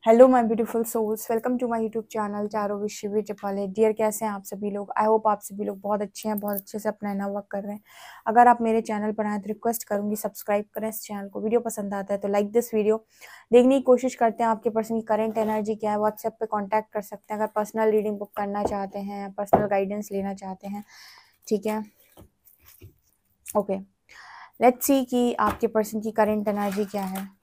Hello my beautiful souls, welcome to my YouTube channel चारों विश्व with जपाले। Dear, कैसे हैं आप सभी लोग? आई होप आप सभी लोग बहुत अच्छे हैं, बहुत अच्छे से अपना इना वर्क कर रहे हैं। अगर आप मेरे चैनल पर आए तो रिक्वेस्ट करूंगी सब्सक्राइब करें इस चैनल को। वीडियो पसंद आता है तो लाइक दिस वीडियो। देखने की कोशिश करते हैं आपके पर्सन की करंट एनर्जी क्या है। व्हाट्सएप पे कॉन्टैक्ट कर सकते हैं अगर पर्सनल रीडिंग बुक करना चाहते हैं, पर्सनल गाइडेंस लेना चाहते हैं। ठीक है, ओके, लेट्स सी कि आपके पर्सन की करंट एनर्जी क्या है।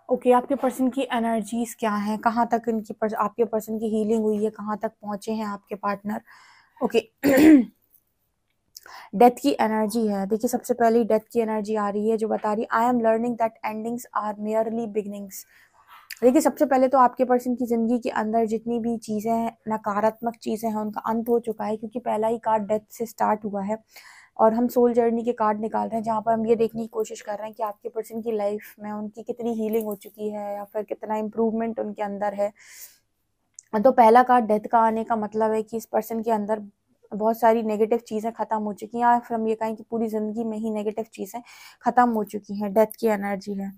ओके, आपके पर्सन की एनर्जीज क्या है, कहाँ तक आपके पर्सन की हीलिंग हुई है, कहाँ तक पहुंचे हैं आपके पार्टनर। ओके, डेथ की एनर्जी है। देखिए, सबसे पहले डेथ की एनर्जी आ रही है जो बता रही I am learning that endings are merely beginnings. देखिए, सबसे पहले तो आपके पर्सन की जिंदगी के अंदर जितनी भी चीजें हैं, नकारात्मक चीजें हैं, उनका अंत हो चुका है, क्योंकि पहला ही कार्ड डेथ से स्टार्ट हुआ है। और हम सोल जर्नी के कार्ड निकाल रहे हैं जहाँ पर हम ये देखने की कोशिश कर रहे हैं कि आपके पर्सन की लाइफ में उनकी कितनी हीलिंग हो चुकी है या फिर कितना इम्प्रूवमेंट उनके अंदर है। तो पहला कार्ड डेथ का आने का मतलब है कि इस पर्सन के अंदर बहुत सारी नेगेटिव चीज़ें खत्म हो चुकी हैं, या फिर हम ये कहें कि पूरी जिंदगी में ही नेगेटिव चीज़ें खत्म हो चुकी हैं। डेथ की एनर्जी है।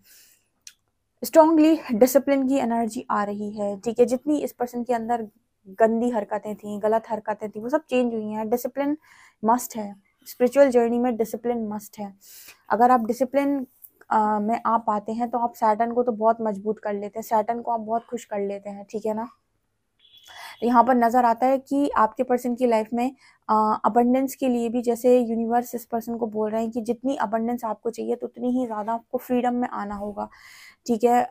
स्ट्रांगली डिसिप्लिन की एनर्जी आ रही है। ठीक है, जितनी इस पर्सन के अंदर गंदी हरकतें थी, गलत हरकतें थी, वो सब चेंज हुई हैं। डिसिप्लिन मस्ट है। स्पिरिचुअल जर्नी में डिसिप्लिन मस्ट है। अगर आप डिसिप्लिन में आ पाते हैं तो आप सैटर्न को तो बहुत मजबूत कर लेते हैं, सैटर्न को आप बहुत खुश कर लेते हैं। ठीक है ना। यहाँ पर नजर आता है कि आपके पर्सन की लाइफ में अबंडेंस के लिए भी, जैसे यूनिवर्स इस पर्सन को बोल रहे हैं कि जितनी अबंडेंस आपको चाहिए तो उतनी ही ज़्यादा आपको फ्रीडम में आना होगा। ठीक है,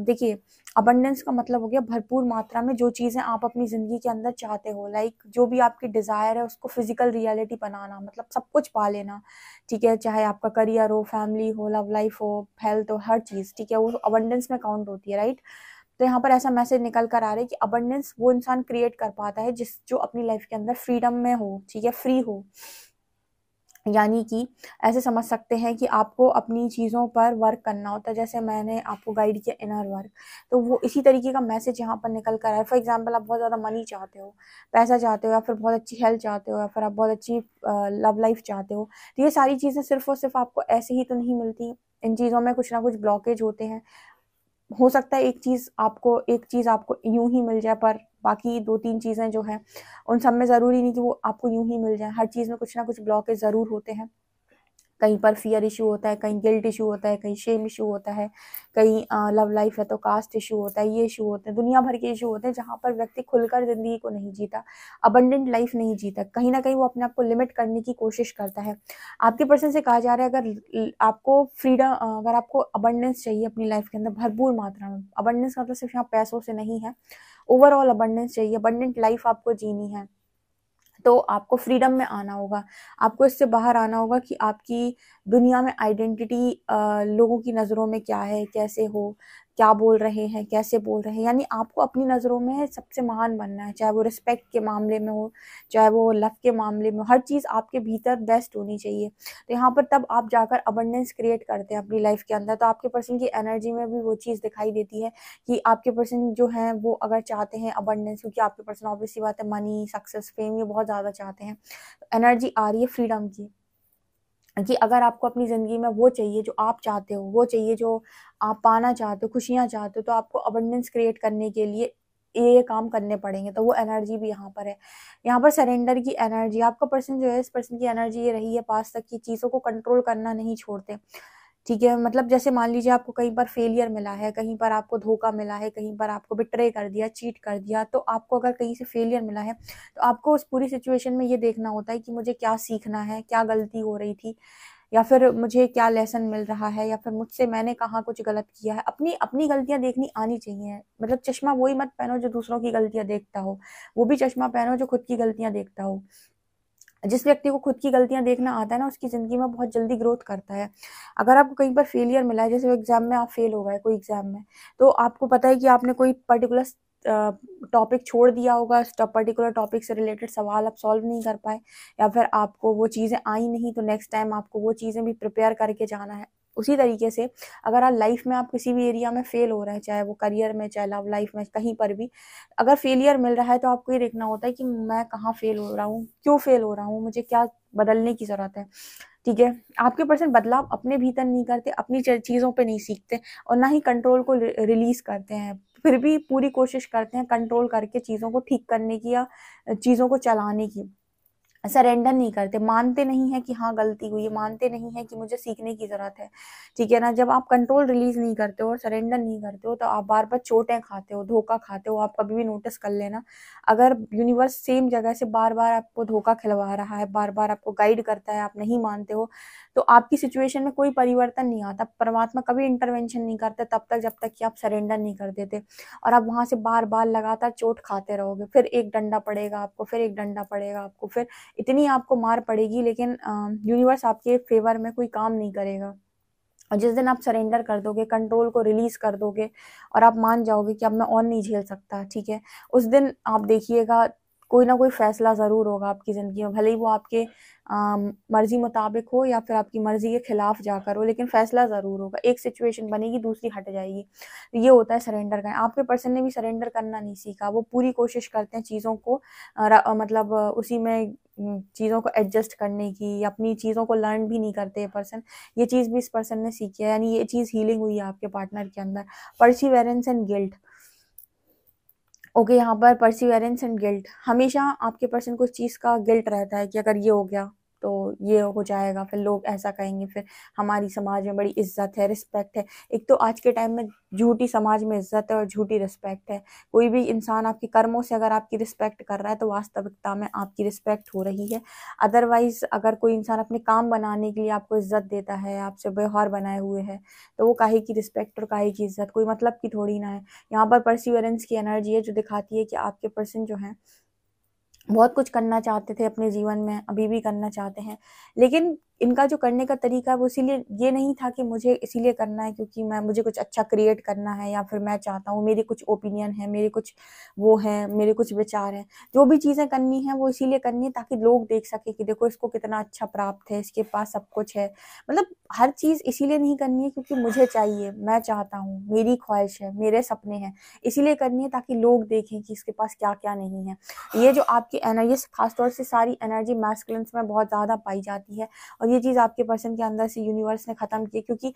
देखिए, अबंडेंस का मतलब हो गया भरपूर मात्रा में जो चीज़ें आप अपनी ज़िंदगी के अंदर चाहते हो, लाइक जो भी आपकी डिज़ायर है उसको फिजिकल रियलिटी बनाना, मतलब सब कुछ पा लेना। ठीक है, चाहे आपका करियर हो, फैमिली हो, लव लाइफ हो, हेल्थ हो, हर चीज़। ठीक है, वो अबंडेंस में काउंट होती है, राइट। तो यहाँ पर ऐसा मैसेज निकल कर आ रहा है कि अबंडेंस वो इंसान क्रिएट कर पाता है जो अपनी लाइफ के अंदर फ्रीडम में हो। ठीक है, फ्री हो। यानी कि ऐसे समझ सकते हैं कि आपको अपनी चीज़ों पर वर्क करना होता है, जैसे मैंने आपको गाइड किया इनर वर्क, तो वो इसी तरीके का मैसेज यहाँ पर निकल कर आया है। फॉर एग्जांपल, आप बहुत ज़्यादा मनी चाहते हो, पैसा चाहते हो, या फिर बहुत अच्छी हेल्थ चाहते हो, या फिर आप बहुत अच्छी लव लाइफ चाहते हो। तो ये सारी चीज़ें सिर्फ और सिर्फ आपको ऐसे ही तो नहीं मिलती। इन चीज़ों में कुछ ना कुछ ब्लॉकेज होते हैं। हो सकता है एक चीज़ आपको यूं ही मिल जाए, पर बाकी दो तीन चीज़ें जो हैं उन सब में ज़रूरी नहीं कि वो आपको यूं ही मिल जाए। हर चीज़ में कुछ ना कुछ ब्लॉकेज ज़रूर होते हैं। कहीं पर फियर इशू होता है, कहीं गिल्ट इशू होता है, कहीं शेम इशू होता है, कहीं लव लाइफ है तो कास्ट इशू होता है, ये इशू होते हैं, दुनिया भर के इशू होते हैं जहाँ पर व्यक्ति खुलकर जिंदगी को नहीं जीता, अबंडेंट लाइफ नहीं जीता। कहीं ना कहीं वो अपने आप को लिमिट करने की कोशिश करता है। आपके पर्सन से कहा जा रहा है अगर आपको फ्रीडम, अगर आपको अबंडेंस चाहिए अपनी लाइफ के अंदर भरपूर मात्रा में, अबंडेंस का मतलब सिर्फ यहाँ पैसों से नहीं है, ओवरऑल अबंडेंस चाहिए, अबंडेंट लाइफ आपको जीनी है, तो आपको फ्रीडम में आना होगा। आपको इससे बाहर आना होगा कि आपकी दुनिया में आइडेंटिटी लोगों की नज़रों में क्या है, कैसे हो, क्या बोल रहे हैं, कैसे बोल रहे हैं। यानी आपको अपनी नज़रों में सबसे महान बनना है, चाहे वो रिस्पेक्ट के मामले में हो, चाहे वो लव के मामले में हो, हर चीज़ आपके भीतर बेस्ट होनी चाहिए। तो यहाँ पर तब आप जाकर अबंडेंस क्रिएट करते हैं अपनी लाइफ के अंदर। तो आपके पर्सन की एनर्जी में भी वो चीज़ दिखाई देती है कि आपके पर्सन जो हैं वो अगर चाहते हैं अबंडेंस, क्योंकि आपके पर्सन ऑब्वियसली बात है मनी, सक्सेस, फेम ये बहुत ज़्यादा चाहते हैं। एनर्जी आ रही है फ्रीडम की, कि अगर आपको अपनी ज़िंदगी में वो चाहिए जो आप चाहते हो, वो चाहिए जो आप पाना चाहते हो, खुशियाँ चाहते हो, तो आपको अबंडेंस क्रिएट करने के लिए ये काम करने पड़ेंगे। तो वो एनर्जी भी यहाँ पर है। यहाँ पर सरेंडर की एनर्जी, आपका पर्सन जो है, इस पर्सन की एनर्जी ये रही है पास तक की चीज़ों को कंट्रोल करना नहीं छोड़ते। ठीक है, मतलब जैसे मान लीजिए आपको कहीं पर फेलियर मिला है, कहीं पर आपको धोखा मिला है, कहीं पर आपको बिट्रे कर दिया, चीट कर दिया, तो आपको अगर कहीं से फेलियर मिला है तो आपको उस पूरी सिचुएशन में ये देखना होता है कि मुझे क्या सीखना है, क्या गलती हो रही थी, या फिर मुझे क्या लेसन मिल रहा है, या फिर मुझसे मैंने कहाँ कुछ गलत किया है। अपनी अपनी गलतियां देखनी आनी चाहिए। मतलब चश्मा वही मत पहनो जो दूसरों की गलतियां देखता हो, वो भी चश्मा पहनो जो खुद की गलतियां देखता हो। जिस व्यक्ति को खुद की गलतियां देखना आता है ना, उसकी ज़िंदगी में बहुत जल्दी ग्रोथ करता है। अगर आपको कहीं पर फेलियर मिला है, जैसे एग्ज़ाम में आप फेल हो गए कोई एग्ज़ाम में, तो आपको पता है कि आपने कोई पर्टिकुलर टॉपिक छोड़ दिया होगा, उस पर्टिकुलर टॉपिक से रिलेटेड सवाल आप सॉल्व नहीं कर पाए, या फिर आपको वो चीज़ें आई नहीं, तो नेक्स्ट टाइम आपको वो चीज़ें भी प्रिपेयर करके जाना है। उसी तरीके से अगर आप लाइफ में आप किसी भी एरिया में फेल हो रहे हैं, चाहे वो करियर में, चाहे लव लाइफ में, कहीं पर भी अगर फेलियर मिल रहा है, तो आपको ये देखना होता है कि मैं कहाँ फेल हो रहा हूँ, क्यों फेल हो रहा हूँ, मुझे क्या बदलने की ज़रूरत है। ठीक है, आपके पर्सन बदलाव अपने भीतर नहीं करते, अपनी चीज़ों पे नहीं सीखते, और ना ही कंट्रोल को रिलीज करते हैं। फिर भी पूरी कोशिश करते हैं कंट्रोल करके चीज़ों को ठीक करने की, या चीज़ों को चलाने की। सरेंडर नहीं करते, मानते नहीं है कि हाँ गलती हुई है, मानते नहीं है कि मुझे सीखने की ज़रूरत है। ठीक है ना, जब आप कंट्रोल रिलीज नहीं करते हो और सरेंडर नहीं करते हो, तो आप बार बार चोटें खाते हो, धोखा खाते हो। आप कभी भी नोटिस कर लेना, अगर यूनिवर्स सेम जगह से बार बार आपको धोखा खिलवा रहा है, बार बार आपको गाइड करता है, आप नहीं मानते हो, तो आपकी सिचुएशन में कोई परिवर्तन नहीं आता। परमात्मा कभी इंटरवेंशन नहीं करते तब तक जब तक कि आप सरेंडर नहीं कर देते, और आप वहां से बार बार लगातार चोट खाते रहोगे। फिर एक डंडा पड़ेगा आपको, फिर एक डंडा पड़ेगा आपको, फिर इतनी आपको मार पड़ेगी, लेकिन यूनिवर्स आपके फेवर में कोई काम नहीं करेगा। और जिस दिन आप सरेंडर कर दोगे, कंट्रोल को रिलीज कर दोगे, और आप मान जाओगे कि अब मैं और नहीं झेल सकता, ठीक है, उस दिन आप देखिएगा कोई ना कोई फैसला ज़रूर होगा आपकी ज़िंदगी में, भले ही वो आपके मर्जी मुताबिक हो या फिर आपकी मर्जी के खिलाफ जाकर हो, लेकिन फैसला ज़रूर होगा। एक सिचुएशन बनेगी, दूसरी हट जाएगी। तो ये होता है सरेंडर का। आपके पर्सन ने भी सरेंडर करना नहीं सीखा, वो पूरी कोशिश करते हैं चीज़ों को मतलब उसी में चीज़ों को एडजस्ट करने की, अपनी चीज़ों को लर्न भी नहीं करते ये पर्सन। ये चीज़ भी इस पर्सन ने सीखी है, यानी ये चीज़ हीलिंग हुई है आपके पार्टनर के अंदर। Perseverance and guilt. ओके, यहाँ पर परसिवेरेंस एंड गिल्ट, हमेशा आपके पर्सन को इस चीज़ का गिल्ट रहता है कि अगर ये हो गया तो ये हो जाएगा, फिर लोग ऐसा कहेंगे, फिर हमारी समाज में बड़ी इज्जत है, रिस्पेक्ट है। एक तो आज के टाइम में झूठी समाज में इज्जत है और झूठी रिस्पेक्ट है। कोई भी इंसान आपके कर्मों से अगर आपकी रिस्पेक्ट कर रहा है, तो वास्तविकता में आपकी रिस्पेक्ट हो रही है। अदरवाइज अगर कोई इंसान अपने काम बनाने के लिए आपको इज्जत देता है, आपसे व्यवहार बनाए हुए है, तो वो काहे की रिस्पेक्ट और काहे की इज्जत, कोई मतलब की थोड़ी ना है। यहाँ पर परसिवरेंस की एनर्जी है, जो दिखाती है कि आपके पर्सन जो है बहुत कुछ करना चाहते थे अपने जीवन में, अभी भी करना चाहते हैं, लेकिन इनका जो करने का तरीका है वो इसीलिए ये नहीं था कि मुझे इसीलिए करना है क्योंकि मुझे कुछ अच्छा क्रिएट करना है, या फिर मैं चाहता हूँ, मेरी कुछ ओपिनियन है, मेरे कुछ वो है, मेरे कुछ विचार हैं। जो भी चीज़ें करनी है वो इसीलिए करनी है ताकि लोग देख सके कि देखो इसको कितना अच्छा प्राप्त है, इसके पास सब कुछ है। मतलब हर चीज़ इसीलिए नहीं करनी है क्योंकि मुझे चाहिए, मैं चाहता हूँ, मेरी ख्वाहिश है, मेरे सपने हैं, इसीलिए करनी है ताकि लोग देखें कि इसके पास क्या क्या नहीं है। ये जो आपकी एनर्जी, खासतौर से सारी एनर्जी मैस्कुलिन्स में बहुत ज़्यादा पाई जाती है, और ये चीज़ आपके पर्सन के अंदर से यूनिवर्स ने ख़त्म की है। क्योंकि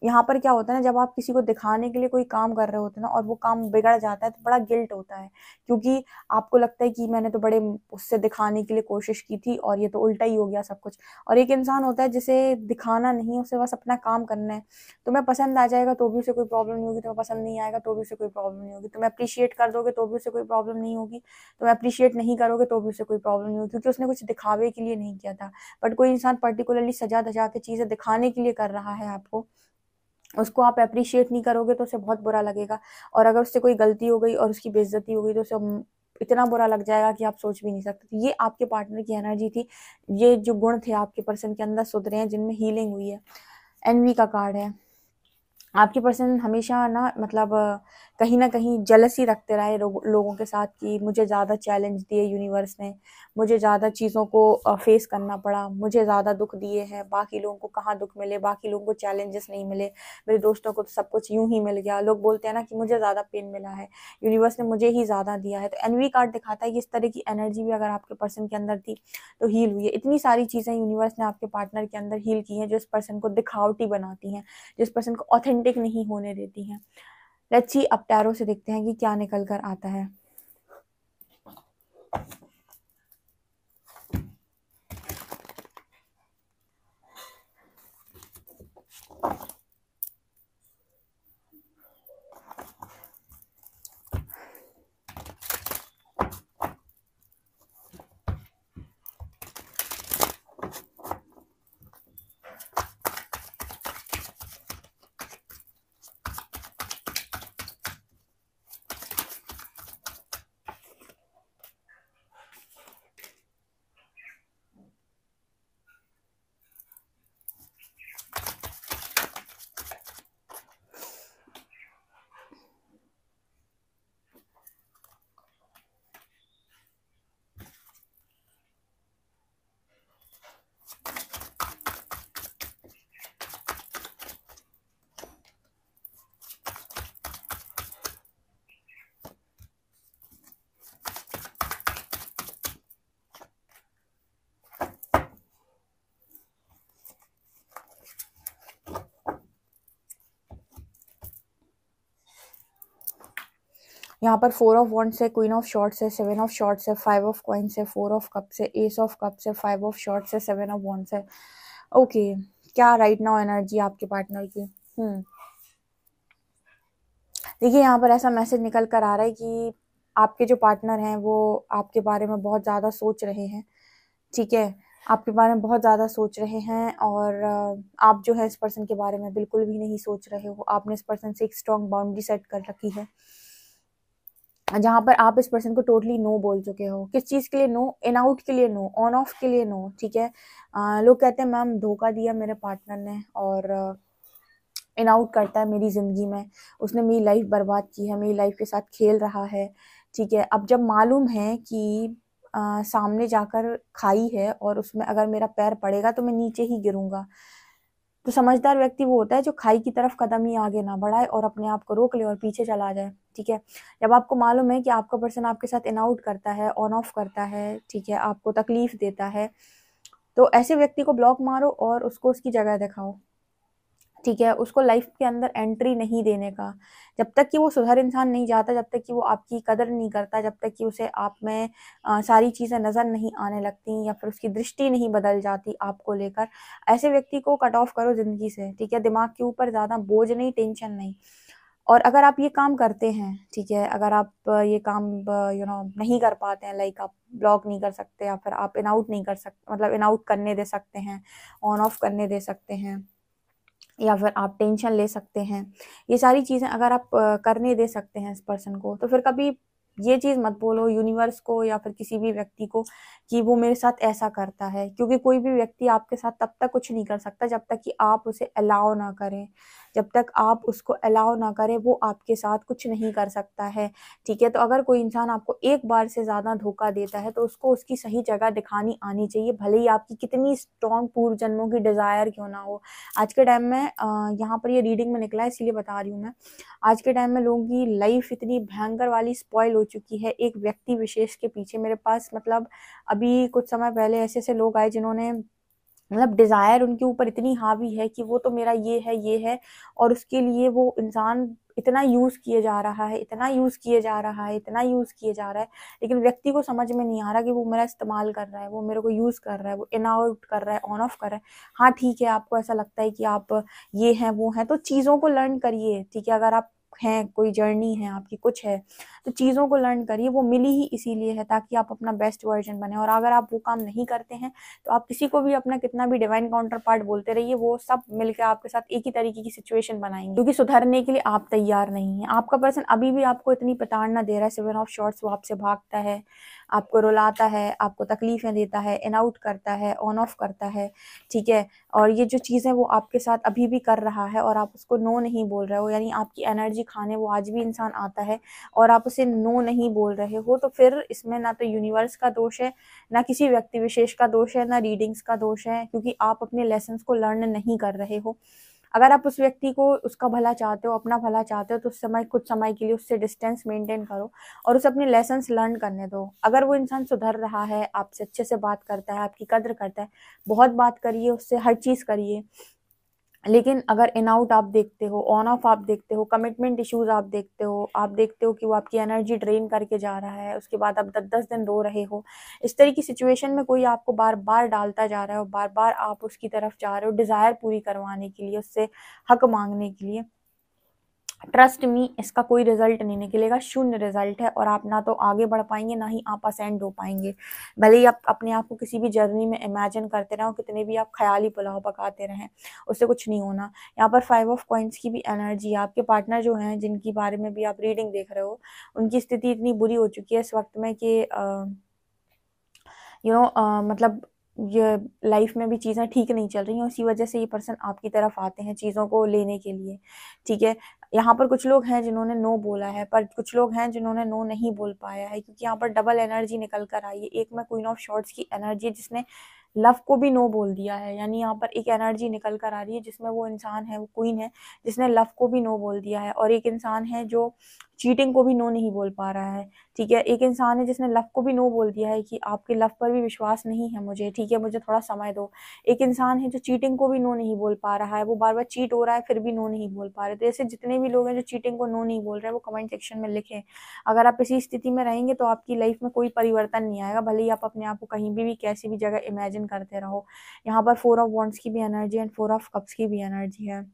यहाँ पर क्या होता है ना, जब आप किसी को दिखाने के लिए कोई काम कर रहे होते हैं ना, और वो काम बिगड़ जाता है, तो बड़ा गिल्ट होता है, क्योंकि आपको लगता है कि मैंने तो बड़े उससे दिखाने के लिए कोशिश की थी और ये तो उल्टा ही हो गया सब कुछ। और एक इंसान होता है जिसे दिखाना नहीं, उसे बस अपना काम करना है। तुम्हें पसंद आ जाएगा तो भी उसे कोई प्रॉब्लम नहीं होगी, तुम्हें पसंद नहीं आएगा तो भी उसे कोई प्रॉब्लम नहीं होगी, तुम्हें अप्रिशिएट कर दोगे तो भी उसे कोई प्रॉब्लम नहीं होगी, तुम्हें अप्रिशिएट नहीं करोगे तो भी उसे कोई प्रॉब्लम नहीं होगी, क्योंकि उसने कुछ दिखावे के लिए नहीं किया था। बट कोई इंसान पर्टिकुलरली सजा धजा के चीज़ें दिखाने के लिए कर रहा है आपको, उसको आप एप्रिशिएट नहीं करोगे तो उसे बहुत बुरा लगेगा। और अगर उससे कोई गलती हो गई और उसकी बेइज्जती हो गई, तो उसे इतना बुरा लग जाएगा कि आप सोच भी नहीं सकते। तो ये आपके पार्टनर की एनर्जी थी, ये जो गुण थे आपके पर्सन के अंदर सुधरे हैं, जिनमें हीलिंग हुई है। एनवी का कार्ड है। आपके पर्सन हमेशा ना, मतलब कहीं न कहीं जेलसी रखते रहे लोगों के साथ कि मुझे ज़्यादा चैलेंज दिए यूनिवर्स ने, मुझे ज़्यादा चीज़ों को फेस करना पड़ा, मुझे ज़्यादा दुःख दिए हैं, बाकी लोगों को कहाँ दुःख मिले, बाकी लोगों को चैलेंजेस नहीं मिले, मेरे दोस्तों को तो सब कुछ यूँ ही मिल गया। लोग बोलते हैं ना कि मुझे ज़्यादा पेन मिला है, यूनिवर्स ने मुझे ही ज़्यादा दिया है। तो एनवी कार्ड दिखाता है कि इस तरह की एनर्जी भी अगर आपके पर्सन के अंदर थी, तो हील हुई है। इतनी सारी चीज़ें यूनिवर्स ने आपके पार्टनर के अंदर हील की हैं, जो इस पर्सन को दिखावटी बनाती हैं, जिस पर्सन को ऑथेंटिक नहीं होने देती हैं। लेट्स सी, अब टैरो से देखते हैं कि क्या निकल कर आता है। यहाँ पर 4 ऑफ वॉन्ड्स है, क्वीन ऑफ शॉर्ट्स है, 7 ऑफ शॉर्ट्स है, 5 ऑफ कॉइन्स है, 4 ऑफ कप्स है, एस ऑफ कप्स है, 5 ऑफ शॉर्ट्स है, 7 ऑफ वॉन्ड्स है। ओके, क्या राइट नाउ एनर्जी आपके पार्टनर की? देखिए यहाँ पर ऐसा मैसेज निकल कर आ रहा है कि आपके जो पार्टनर हैं वो आपके बारे में बहुत ज़्यादा सोच रहे हैं, ठीक है, आपके बारे में बहुत ज़्यादा सोच रहे हैं, और आप जो है इस पर्सन के बारे में बिल्कुल भी नहीं सोच रहे हो। आपने इस पर्सन से एक स्ट्रॉन्ग बाउंड्री सेट कर रखी है, जहाँ पर आप इस पर्सन को टोटली नो बोल चुके हो। किस चीज़ के लिए नो? इन आउट के लिए नो, ऑन ऑफ के लिए नो, ठीक है। लोग कहते हैं मैम धोखा दिया मेरे पार्टनर ने, और इन आउट करता है मेरी ज़िंदगी में, उसने मेरी लाइफ बर्बाद की है, मेरी लाइफ के साथ खेल रहा है, ठीक है। अब जब मालूम है कि सामने जाकर खाई है और उसमें अगर मेरा पैर पड़ेगा तो मैं नीचे ही गिरूंगा, तो समझदार व्यक्ति वो होता है जो खाई की तरफ कदम ही आगे ना बढ़ाए और अपने आप को रोक ले और पीछे चला जाए, ठीक है। जब आपको मालूम है कि आपका पर्सन आपके साथ इन आउट करता है, ऑन ऑफ करता है, ठीक है, आपको तकलीफ देता है, तो ऐसे व्यक्ति को ब्लॉक मारो और उसको उसकी जगह दिखाओ, ठीक है। उसको लाइफ के अंदर एंट्री नहीं देने का। जब तक कि वो सुधर इंसान नहीं जाता, जब तक कि वो आपकी कदर नहीं करता, जब तक कि उसे आप में सारी चीज़ें नज़र नहीं आने लगती या फिर उसकी दृष्टि नहीं बदल जाती आपको लेकर, ऐसे व्यक्ति को कट ऑफ करो ज़िंदगी से, ठीक है। दिमाग के ऊपर ज़्यादा बोझ नहीं, टेंशन नहीं। और अगर आप ये काम करते हैं, ठीक है, अगर आप ये काम नहीं कर पाते हैं, लाइक आप ब्लॉक नहीं कर सकते या फिर आप इन आउट नहीं कर सकते, मतलब इन आउट करने दे सकते हैं, ऑन ऑफ करने दे सकते हैं, या फिर आप टेंशन ले सकते हैं, ये सारी चीज़ें अगर आप करने दे सकते हैं इस पर्सन को, तो फिर कभी ये चीज़ मत बोलो यूनिवर्स को या फिर किसी भी व्यक्ति को कि वो मेरे साथ ऐसा करता है, क्योंकि कोई भी व्यक्ति आपके साथ तब तक कुछ नहीं कर सकता जब तक कि आप उसे अलाउ ना करें। जब तक आप उसको अलाउ ना करें वो आपके साथ कुछ नहीं कर सकता है, ठीक है। तो अगर कोई इंसान आपको एक बार से ज़्यादा धोखा देता है तो उसको उसकी सही जगह दिखानी आनी चाहिए, भले ही आपकी कितनी स्ट्रॉन्ग पूर्व जन्मों की डिज़ायर क्यों ना हो। आज के टाइम में यहाँ पर ये रीडिंग में निकला है इसीलिए बता रही हूँ मैं। आज के टाइम में लोगों की लाइफ इतनी भयंकर वाली स्पॉइल हो चुकी है एक व्यक्ति विशेष के पीछे। मेरे पास मतलब अभी कुछ समय पहले ऐसे ऐसे लोग आए जिन्होंने, मतलब डिज़ायर उनके ऊपर इतनी हावी है कि वो तो मेरा ये है, और उसके लिए वो इंसान इतना यूज़ किए जा रहा है, इतना यूज़ किए जा रहा है, इतना यूज़ किए जा रहा है, लेकिन व्यक्ति को समझ में नहीं आ रहा कि वो मेरा इस्तेमाल कर रहा है, वो मेरे को यूज़ कर रहा है, वो इन आउट कर रहा है, ऑन ऑफ कर रहा है। हाँ ठीक है, आपको ऐसा लगता है कि आप ये हैं, वो हैं, तो चीज़ों को लर्न करिए, ठीक है। अगर आप हैं, कोई जर्नी है आपकी, कुछ है, तो चीज़ों को लर्न करिए। वो मिली ही इसीलिए है ताकि आप अपना बेस्ट वर्जन बने, और अगर आप वो काम नहीं करते हैं तो आप किसी को भी अपना कितना भी डिवाइन काउंटर पार्ट बोलते रहिए, वो सब मिलकर आपके साथ एक ही तरीके की सिचुएशन बनाएंगे, क्योंकि सुधरने के लिए आप तैयार नहीं है। आपका पर्सन अभी भी आपको इतनी प्रताड़ना दे रहा है, 7 ऑफ शॉर्ट्स, वो आपसे भागता है, आपको रुलाता है, आपको तकलीफें देता है, इन आउट करता है, ऑन ऑफ करता है, ठीक है। और ये जो चीज़ें वो आपके साथ अभी भी कर रहा है और आप उसको नो नहीं बोल रहे हो, यानी आपकी एनर्जी खाने वो आज भी इंसान आता है और आप उसे नो नहीं बोल रहे हो, तो फिर इसमें ना तो यूनिवर्स का दोष है, ना किसी व्यक्ति विशेष का दोष है, ना रीडिंग्स का दोष है, क्योंकि आप अपने लेसन्स को लर्न नहीं कर रहे हो। अगर आप उस व्यक्ति को उसका भला चाहते हो, अपना भला चाहते हो, तो उस समय कुछ समय के लिए उससे डिस्टेंस मेंटेन करो और उसे अपने लेसन्स लर्न करने दो। अगर वो इंसान सुधर रहा है, आपसे अच्छे से बात करता है, आपकी कद्र करता है, बहुत बात करिए उससे, हर चीज़ करिए। लेकिन अगर इन आउट आप देखते हो, ऑन ऑफ आप देखते हो, कमिटमेंट इश्यूज आप देखते हो, आप देखते हो कि वो आपकी एनर्जी ड्रेन करके जा रहा है, उसके बाद आप 10-10 दिन रो रहे हो, इस तरह की सिचुएशन में कोई आपको बार बार डालता जा रहा है और बार बार आप उसकी तरफ जा रहे हो डिज़ायर पूरी करवाने के लिए, उससे हक मांगने के लिए, ट्रस्ट मी, इसका कोई रिजल्ट नहीं निकलेगा, शून्य रिजल्ट है, और आप ना तो आगे बढ़ पाएंगे ना ही आप असेंड हो पाएंगे। भले ही आप अपने आप को किसी भी जर्नी में इमेजिन करते रहो, कितने भी आप ख्याली पुलाव पकाते रहें, उससे कुछ नहीं होना। यहाँ पर 5 ऑफ कॉइन्स की भी एनर्जी है। आपके पार्टनर जो हैं, जिनकी बारे में भी आप रीडिंग देख रहे हो, उनकी स्थिति इतनी बुरी हो चुकी है इस वक्त में कि मतलब ये लाइफ में भी चीज़ें ठीक नहीं चल रही हैं, उसी वजह से ये पर्सन आपकी तरफ आते हैं चीज़ों को लेने के लिए, ठीक है। यहाँ पर कुछ लोग हैं जिन्होंने नो बोला है, पर कुछ लोग हैं जिन्होंने नो नहीं बोल पाया है, क्योंकि यहाँ पर डबल एनर्जी निकल कर आई है। एक में क्वीन ऑफ शॉर्ट्स की एनर्जी, जिसने लव को भी नो बोल दिया है। यानी यहाँ पर एक एनर्जी निकल कर आ रही है जिसमें वो इंसान है, वो क्वीन है, जिसने लव को भी नो बोल दिया है। और एक इंसान है जो चीटिंग को भी नो नहीं बोल पा रहा है, ठीक है। एक इंसान है जिसने लव को भी नो बोल दिया है कि आपके लव पर भी विश्वास नहीं है मुझे, ठीक है, मुझे थोड़ा समय दो। एक इंसान है जो चीटिंग को भी नो नहीं बोल पा रहा है, वो बार बार चीट हो रहा है फिर भी नो नहीं बोल पा रहे। तो ऐसे जितने भी लोग हैं जो चीटिंग को नो नहीं बोल रहे हैं, वो कमेंट सेक्शन में लिखें। अगर आप इसी स्थिति में रहेंगे तो आपकी लाइफ में कोई परिवर्तन नहीं आएगा, भले ही आप अपने आप को कहीं भी कैसी भी जगह इमेजिन करते रहो। यहाँ पर 4 ऑफ वॉन्ड्स की भी एनर्जी एंड 4 ऑफ कप्स की भी एनर्जी है।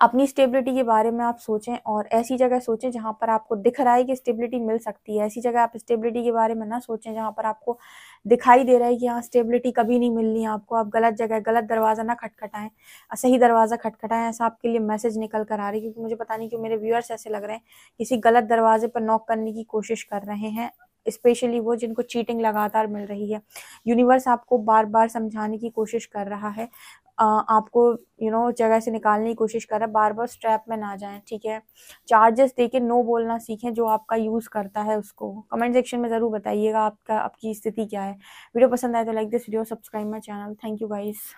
अपनी स्टेबिलिटी के बारे में आप सोचें और ऐसी जगह सोचें जहाँ पर आपको दिख रहा है कि स्टेबिलिटी मिल सकती है। ऐसी जगह आप स्टेबिलिटी के बारे में ना सोचें जहाँ पर आपको दिखाई दे रहा है कि यहाँ स्टेबिलिटी कभी नहीं मिलनी आपको, आप गलत जगह गलत दरवाज़ा ना खटखटाएं, सही दरवाज़ा खटखटाएं। ऐसा आपके लिए मैसेज निकल कर आ रही है, क्योंकि मुझे पता नहीं क्यों मेरे व्यूअर्स ऐसे लग रहे हैं किसी गलत दरवाजे पर नॉक करने की कोशिश कर रहे हैं, स्पेशली वो जिनको चीटिंग लगातार मिल रही है। यूनिवर्स आपको बार बार समझाने की कोशिश कर रहा है, आपको जगह से निकालने की कोशिश कर रहा है, बार बार स्ट्रैप में ना जाएं, ठीक है। चार्जेस देके नो बोलना सीखें, जो आपका यूज़ करता है उसको। कमेंट सेक्शन में ज़रूर बताइएगा आपकी स्थिति क्या है। वीडियो पसंद आए तो like this video, subscribe my channel. Thank you guys.